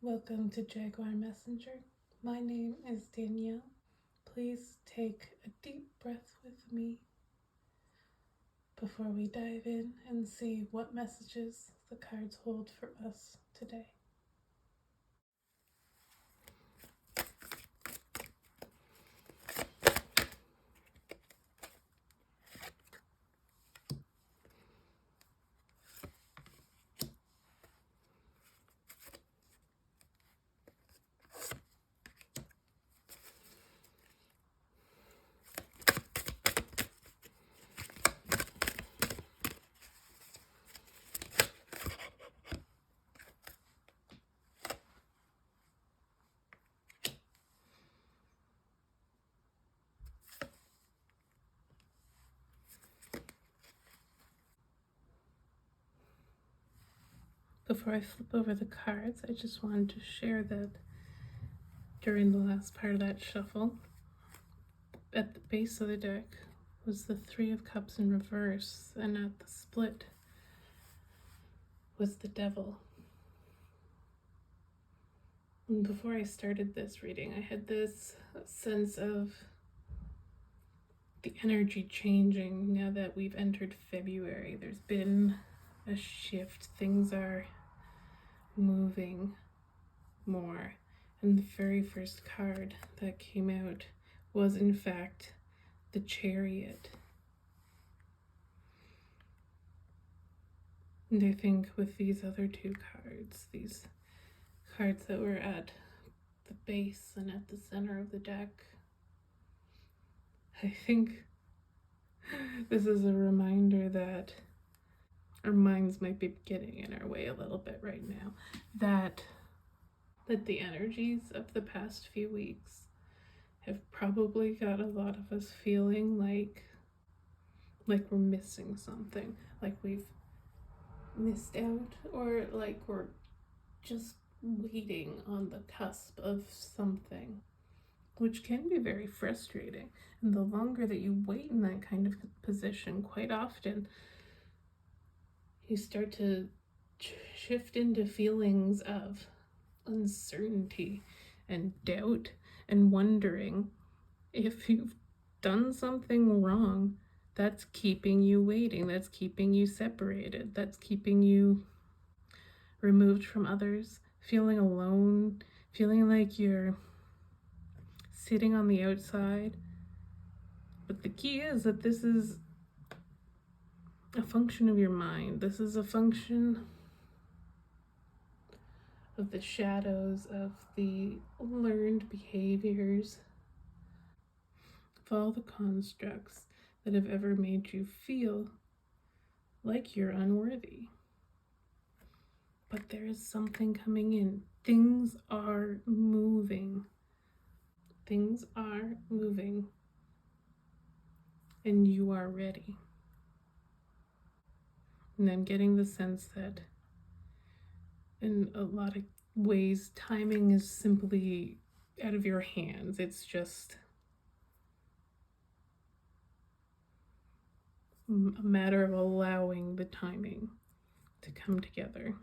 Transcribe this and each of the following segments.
Welcome to Jaguar Messenger. My name is Danielle. Please take a deep breath with me before we dive in and see what messages the cards hold for us today. Before I flip over the cards, I just wanted to share that during the last part of that shuffle, at the base of the deck was the Three of Cups in reverse, and at the split was the Devil. And before I started this reading, I had this sense of the energy changing now that we've entered February. There's been a shift. Things are moving more. And the very first card that came out was, in fact, the Chariot. And I think with these other two cards, these cards that were at the base and at the center of the deck, I think this is a reminder that our minds might be getting in our way a little bit right now. That the energies of the past few weeks have probably got a lot of us feeling like we're missing something, like we've missed out, or like we're just waiting on the cusp of something, which can be very frustrating. And the longer that you wait in that kind of position, quite often you start to shift into feelings of uncertainty and doubt and wondering if you've done something wrong that's keeping you waiting, that's keeping you separated, that's keeping you removed from others, feeling alone, feeling like you're sitting on the outside. But the key is that this is a function of your mind. This is a function of the shadows, of the learned behaviors, of all the constructs that have ever made you feel like you're unworthy. But there is something coming in. Things are moving. Things are moving. And you are ready. And I'm getting the sense that in a lot of ways, timing is simply out of your hands. It's just a matter of allowing the timing to come together.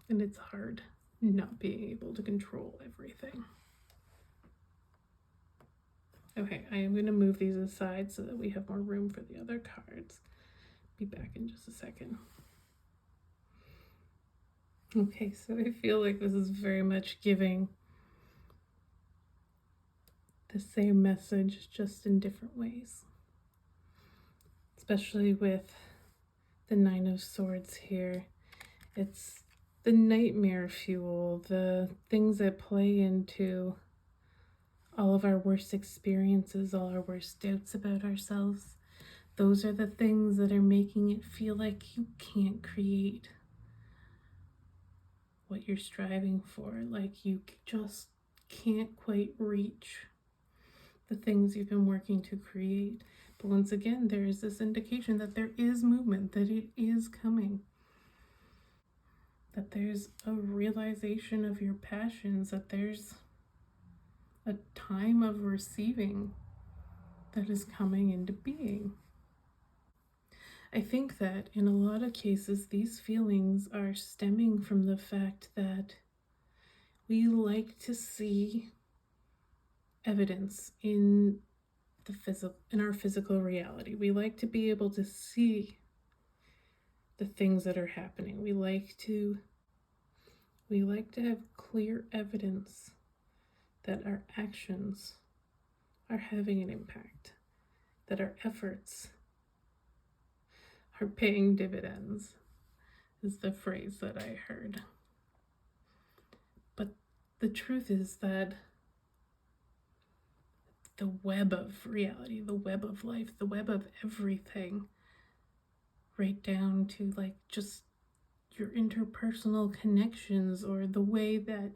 And it's hard not being able to control everything. Okay, I am going to move these aside so that we have more room for the other cards. Be back in just a second. Okay, so I feel like this is very much giving the same message, just in different ways. Especially with the Nine of Swords here. It's the nightmare fuel, the things that play into all of our worst experiences, all our worst doubts about ourselves. Those are the things that are making it feel like you can't create what you're striving for, like you just can't quite reach the things you've been working to create. But once again, there is this indication that there is movement, that it is coming, that there's a realization of your passions, that there's a time of receiving that is coming into being. I think that in a lot of cases, these feelings are stemming from the fact that we like to see evidence in our physical reality. We like to be able to see the things that are happening. We like to have clear evidence that our actions are having an impact, that our efforts are paying dividends, is the phrase that I heard. But the truth is that the web of reality, the web of life, the web of everything, right down to like just your interpersonal connections, or the way that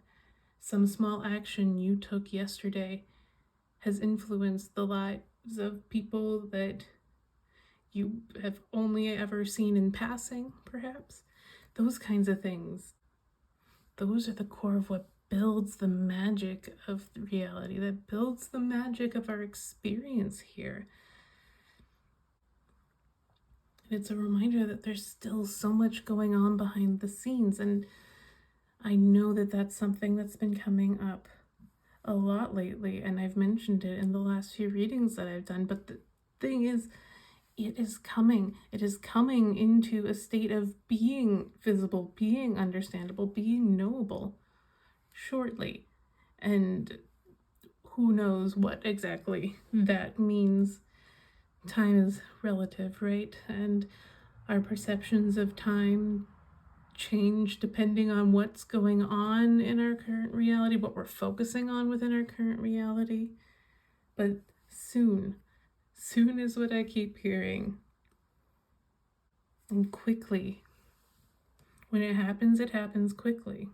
some small action you took yesterday has influenced the lives of people that you have only ever seen in passing, perhaps. Those kinds of things. Those are the core of what builds the magic of reality, that builds the magic of our experience here. And it's a reminder that there's still so much going on behind the scenes. And I know that that's something that's been coming up a lot lately, and I've mentioned it in the last few readings that I've done. But the thing is, it is coming. It is coming into a state of being visible, being understandable, being knowable shortly. And who knows what exactly that means. Time is relative, right? And our perceptions of time change depending on what's going on in our current reality, what we're focusing on within our current reality. But soon is what I keep hearing. And quickly. When it happens quickly.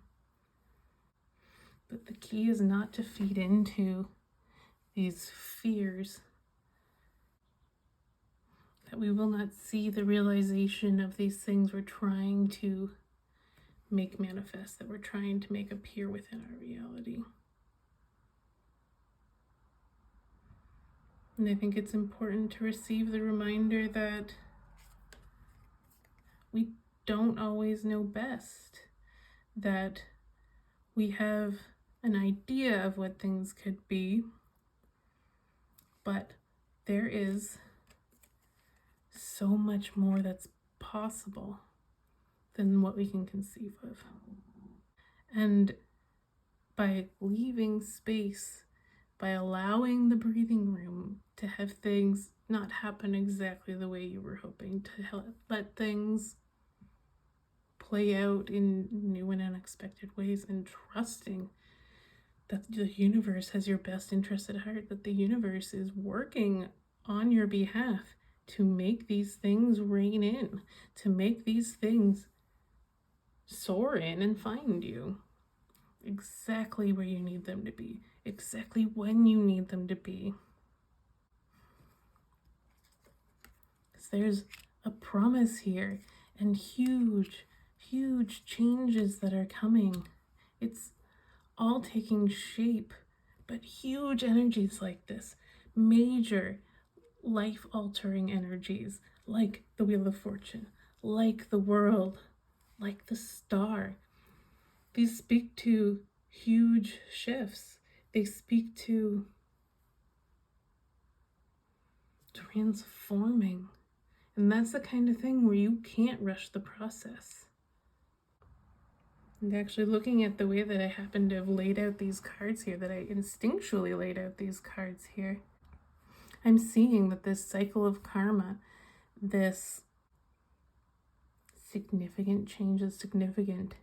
But the key is not to feed into these fears, that we will not see the realization of these things we're trying to make manifest, that we're trying to make appear within our reality. And I think it's important to receive the reminder that we don't always know best, that we have an idea of what things could be, but there is so much more that's possible than what we can conceive of. And by leaving space, by allowing the breathing room to have things not happen exactly the way you were hoping, to let things play out in new and unexpected ways, and trusting that the universe has your best interest at heart, that the universe is working on your behalf to make these things rein in, to make these things soar in and find you exactly where you need them to be, exactly when you need them to be. Because there's a promise here, and huge changes that are coming. It's all taking shape, but huge energies like this, major life-altering energies, like the Wheel of Fortune, like the world, like the star. These speak to huge shifts. They speak to transforming. And that's the kind of thing where you can't rush the process. And actually looking at the way that I happen to have laid out these cards here, that I instinctually laid out these cards here, I'm seeing that this cycle of karma, this significant changes, significant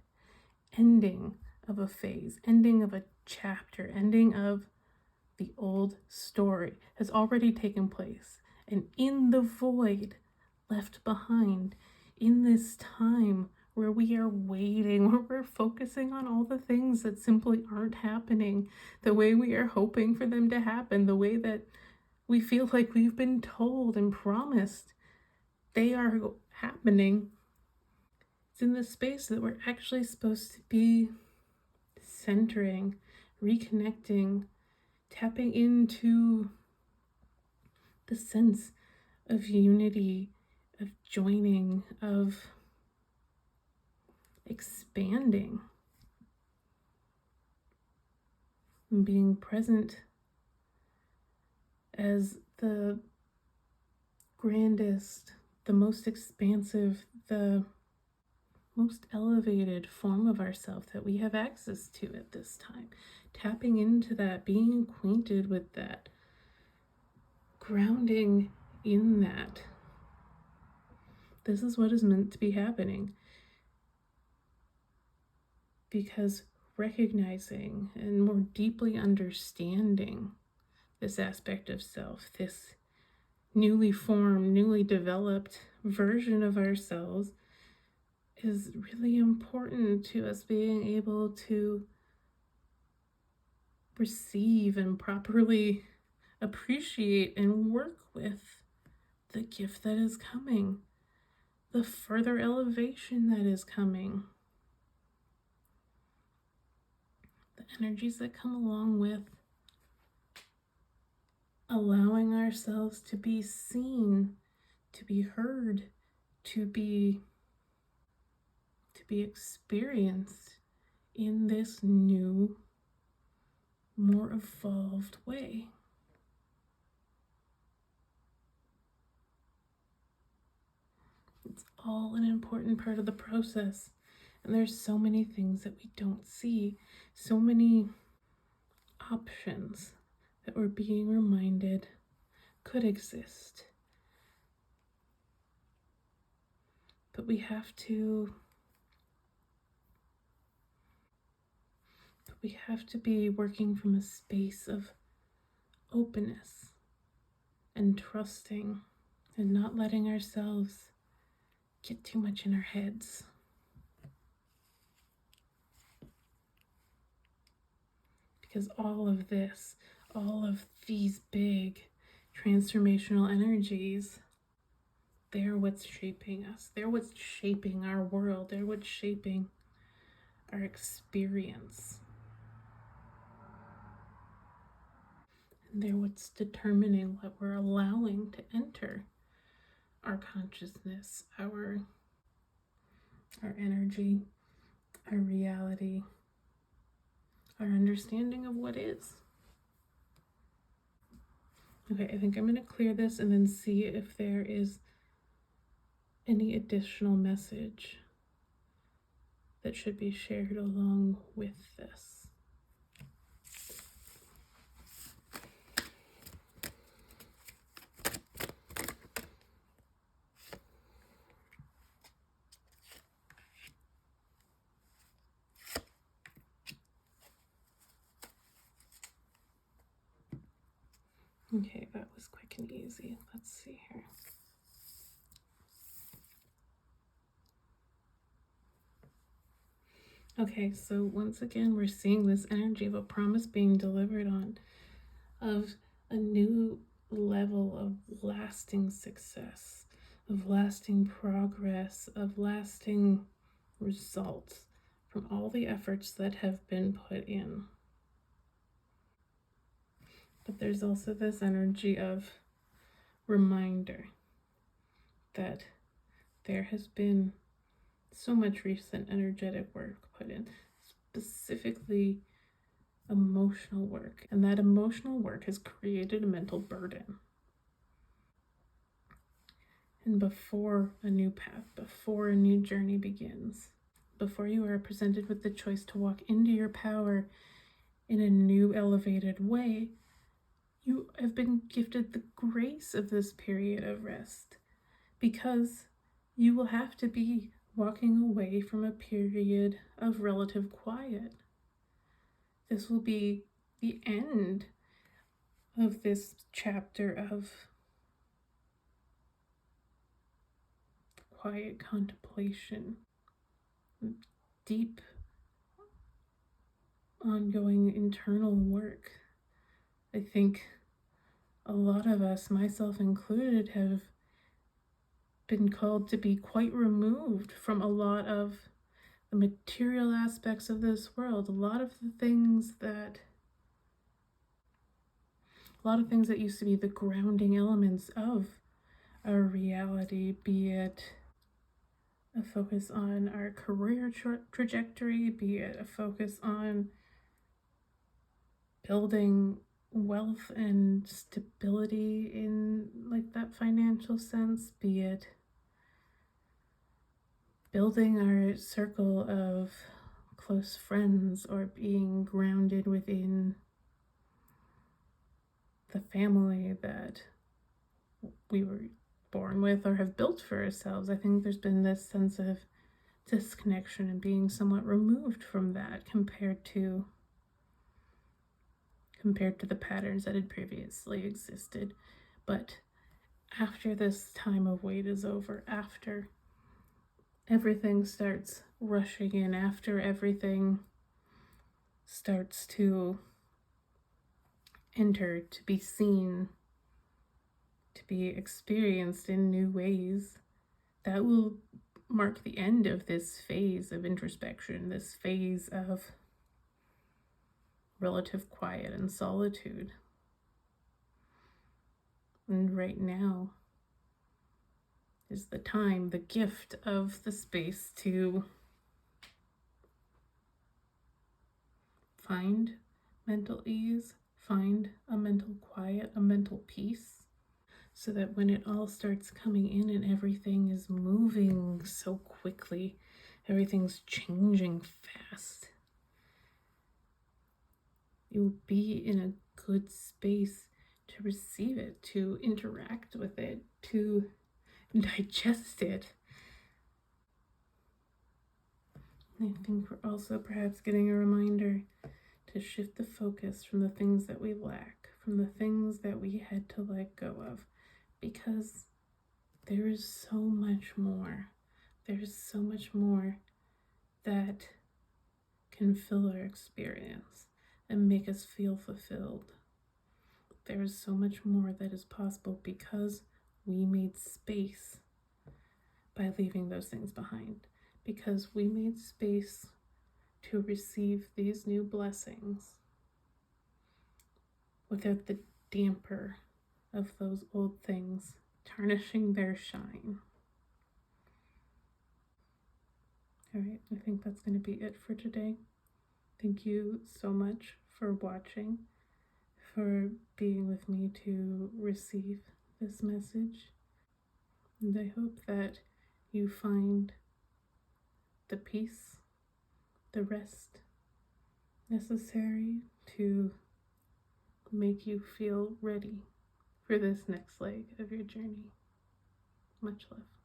ending of a phase, ending of a chapter, ending of the old story has already taken place. And in the void left behind, in this time where we are waiting, where we're focusing on all the things that simply aren't happening the way we are hoping for them to happen, the way that we feel like we've been told and promised they are happening. It's in the space that we're actually supposed to be centering, reconnecting, tapping into the sense of unity, joining, of expanding, and being present as the grandest, the most expansive, the most elevated form of ourself that we have access to at this time. Tapping into that, being acquainted with that, grounding in that. This is what is meant to be happening. Because recognizing and more deeply understanding this aspect of self, this newly formed, newly developed version of ourselves, is really important to us being able to receive and properly appreciate and work with the gift that is coming, the further elevation that is coming, the energies that come along with allowing ourselves to be seen, to be heard, to be experienced in this new, more evolved way. It's all an important part of the process. And there's so many things that we don't see, so many options that we're being reminded could exist. But we have to be working from a space of openness and trusting and not letting ourselves get too much in our heads. Because all of these big transformational energies, they're what's shaping us. They're what's shaping our world. They're what's shaping our experience. And they're what's determining what we're allowing to enter our consciousness, our energy, our reality, our understanding of what is. Okay, I think I'm going to clear this and then see if there is any additional message that should be shared along with this. Okay, that was quick and easy. Let's see here. Okay, so once again, we're seeing this energy of a promise being delivered on, of a new level of lasting success, of lasting progress, of lasting results from all the efforts that have been put in. But there's also this energy of reminder that there has been so much recent energetic work put in, specifically emotional work, and that emotional work has created a mental burden. And before a new path, before a new journey begins, before you are presented with the choice to walk into your power in a new elevated way, you have been gifted the grace of this period of rest, because you will have to be walking away from a period of relative quiet. This will be the end of this chapter of quiet contemplation, deep, ongoing internal work. I think a lot of us, myself included, have been called to be quite removed from a lot of the material aspects of this world, a lot of things that used to be the grounding elements of our reality, be it a focus on our career trajectory, be it a focus on building wealth and stability in like that financial sense, be it building our circle of close friends or being grounded within the family that we were born with or have built for ourselves. I think there's been this sense of disconnection and being somewhat removed from that compared to the patterns that had previously existed. But after this time of wait is over, after everything starts rushing in, after everything starts to enter, to be seen, to be experienced in new ways, that will mark the end of this phase of introspection, this phase of relative quiet and solitude. And right now is the time, the gift of the space to find mental ease, find a mental quiet, a mental peace, so that when it all starts coming in and everything is moving so quickly, everything's changing fast, you'll be in a good space to receive it, to interact with it, to digest it. I think we're also perhaps getting a reminder to shift the focus from the things that we lack, from the things that we had to let go of, because there is so much more. There's so much more that can fill our experience and make us feel fulfilled. There is so much more that is possible because we made space by leaving those things behind, because we made space to receive these new blessings without the damper of those old things tarnishing their shine. All right, I think that's going to be it for today. Thank you so much for watching, for being with me to receive this message. And I hope that you find the peace, the rest necessary to make you feel ready for this next leg of your journey. Much love.